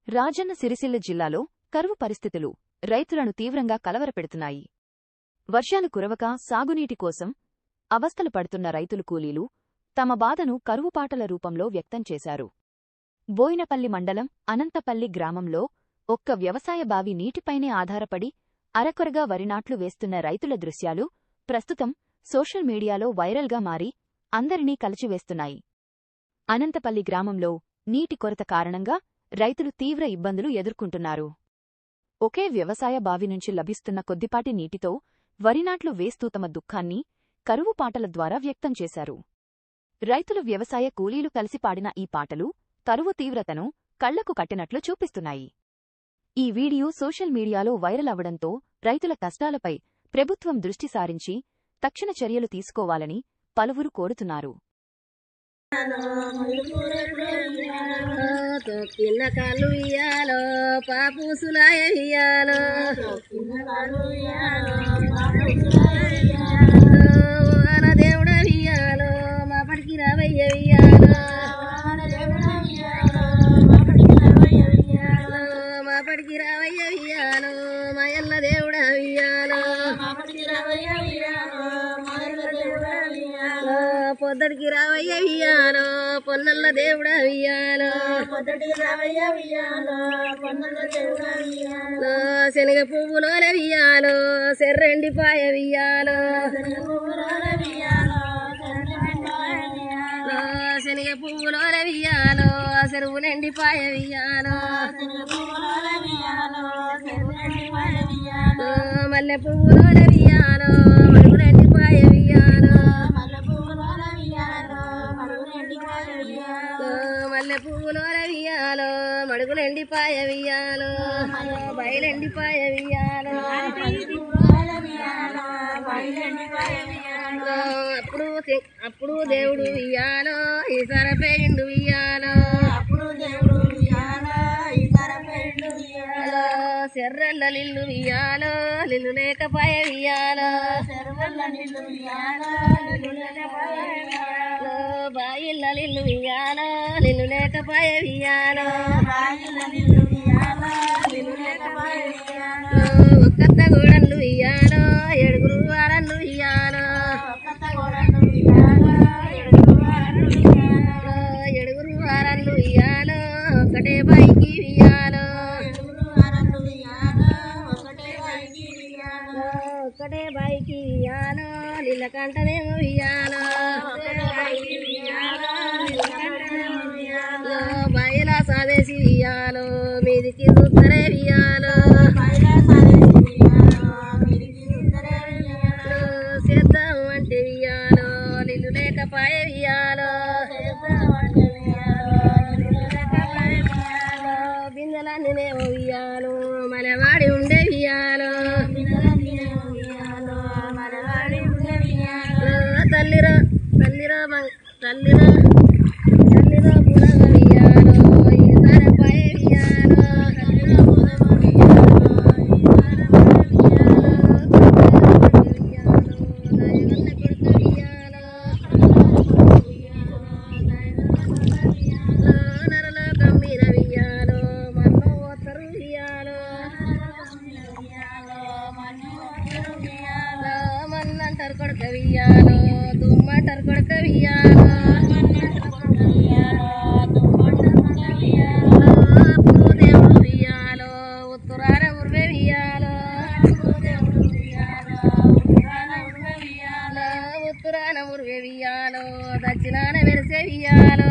రాజన్న సిరిసిల్ల జిల్లాలో కరువు పరిస్థితులు రైతులను తీవ్రంగా కలవరపెడుతున్నాయి. వర్షాలు కురవక సాగునీటి కోసం అవస్థలు పడుతున్న రైతులు కూలీలు తమ బాధను కరువుపాటల రూపంలో వ్యక్తం చేశారు. బోయినపల్లి మండలం అనంతపల్లి గ్రామంలో ఒక్క వ్యవసాయ బావి నీటిపైనే ఆధారపడి అరకొరగా వరినాట్లు వేస్తున్న రైతుల దృశ్యాలు ప్రస్తుతం సోషల్ మీడియాలో వైరల్గా మారి అందరినీ కలిచివేస్తున్నాయి. అనంతపల్లి గ్రామంలో నీటి కొరత కారణంగా రైతులు తీవ్ర ఇబ్బందులు ఎదుర్కొంటున్నారు. ఒకే వ్యవసాయ బావి నుంచి లభిస్తున్న కొద్దిపాటి నీటితో వరినాట్లు వేస్తూ తమ దుఃఖాన్ని కరువు పాటల ద్వారా వ్యక్తం చేశారు. రైతులు వ్యవసాయ కూలీలు కలిసి పాడిన ఈ పాటలు కరువు తీవ్రతను కళ్లకు కట్టినట్లు చూపిస్తున్నాయి. ఈ వీడియో సోషల్ మీడియాలో వైరల్ అవడంతో రైతుల కష్టాలపై ప్రభుత్వం దృష్టి సారించి తక్షణ చర్యలు తీసుకోవాలని పలువురు కోరుతున్నారు. తొక్కిన కాళ్ళు ఇయ్యాలో పాపూసులాయ ఇయ్యాలో మన దేవుడ ఇయ్యాలో మా పడికి రావయ్య ఇయ్యాలో మా పడికి రావయ్య ఇయ్యాలో మా ఎల్ల దేవుడ ఇయ్యాలో పొద్దడికి రావయ్య వియ్యాలో పొన్నల్ల దేవుడ వియ్యాలో శనగ పువ్వులోన వియ్యాలో సెర్రెండిపాయ వియ్యాలో శనగ పువ్వులోన వియ్యాలో చెరువులెండిపాయ వియ్యాలో మల్లె పువ్వులోన వియ్యాలో మరుగులెండిపాయ వియ్యాలో మల్లె పువ్వులోన వియ్యాలో మడుగులెండిపాయ వియ్యాలో బయలెండిపాయ వియ్యాలో అప్పుడు దేవుడు వియ్యాలో ఈసార పేరిండు వియ్యాలో సెర్రల్ల లిల్లు వియ్యాలో లిల్లు లేకపాయ వియ్యాలో బాయిల్ల లిల్లు వియ్యాలో లిల్లు లేకపాయ వియ్యాలో ఒక్కత్త గూడన్లు వియ్యాలో ఏడుగురు వారన్లు వియ్యాలో ఏడుగురు వారన్లు వియ్యాలో ఒకటే బాయికి వియ్యాలో ఒక్కటే బాయికి వియ్యాలో లిల్ల కంటనేమో వియ్యాలో బాయిలా సాదేసి వియ్యాలో మీదికి చూస్తరే వియ్యాలో చేద్దాం అంటే వియ్యాలో నిన్ను లేకపాయ వియ్యాలో బిందెలన్నీనేమో వియ్యాలో మనవాడి ఉండే వియ్యాలో తల్లిరా తల్లిరా తల్లిరా తల్లిరా పులగ వియ్యాలో ఈసార పాయ వియ్యాలో నరల గంభీర వియ్యాలో మన్నో ఓతరు వియ్యాలో మన్నంటారు కొడక వియ్యాలో దుమ్మంటారు కొడక వియ్యాలో అప్పుడు దేవుడు వియ్యాలో ఉత్తరాన ఉర్వే వియ్యాలో ఉత్తరాన ఉర్వే వియ్యాలో దక్షిణాన వెలిసే వియ్యాలో